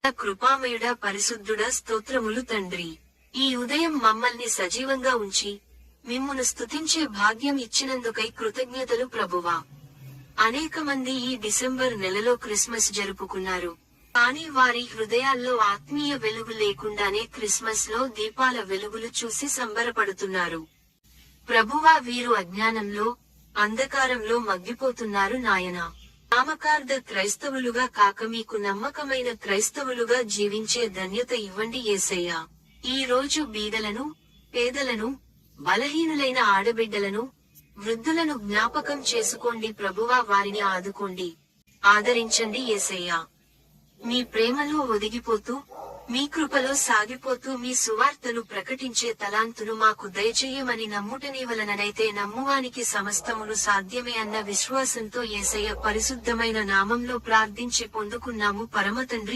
కృపామయుడా పరిశుద్ధుడా స్తోత్రములు తండ్రి. ఈ ఉదయం మమ్మల్ని సజీవంగా ఉంచి మిమ్మును స్తుతించే భాగ్యం ఇచ్చినందుకై కృతజ్ఞతలు ప్రభువా. అనేక మంది ఈ డిసెంబర్ నెలలో క్రిస్మస్ జరుపుకున్నారు. కానీ వారి హృదయాల్లో ఆత్మీయ వెలుగు లేకుండానే క్రిస్మస్ లో దీపాల వెలుగులు చూసి సంబరపడుతున్నారు. ప్రభువా, వీరు అజ్ఞానంలో, అంధకారంలో మగ్గిపోతున్నారు నాయనా. నామకార్థ క్రైస్తవులుగా కాక మీకు నమ్మకమైన క్రైస్తవులుగా జీవించే ధన్యత ఇవ్వండి యేసయ్యా. ఈ రోజు బీదలను, పేదలను, బలహీనులైన ఆడబిడ్డలను, వృద్ధులను జ్ఞాపకం చేసుకోండి ప్రభువా. వారిని ఆదుకోండి, ఆదరించండి యేసయ్యా. మీ ప్రేమలో ఒదిగిపోతూ, మీ కృపలో సాగిపోతూ మీ సువార్తను ప్రకటించే తలాంతును మాకు దయచేయమని నమ్ముటని వలననైతే నమ్మువానికి సమస్తమును సాధ్యమే అన్న విశ్వాసంతో యేసయ్య పరిశుద్ధమైన నామంలో ప్రార్థించి పొందుకున్నాము పరమతండ్రి.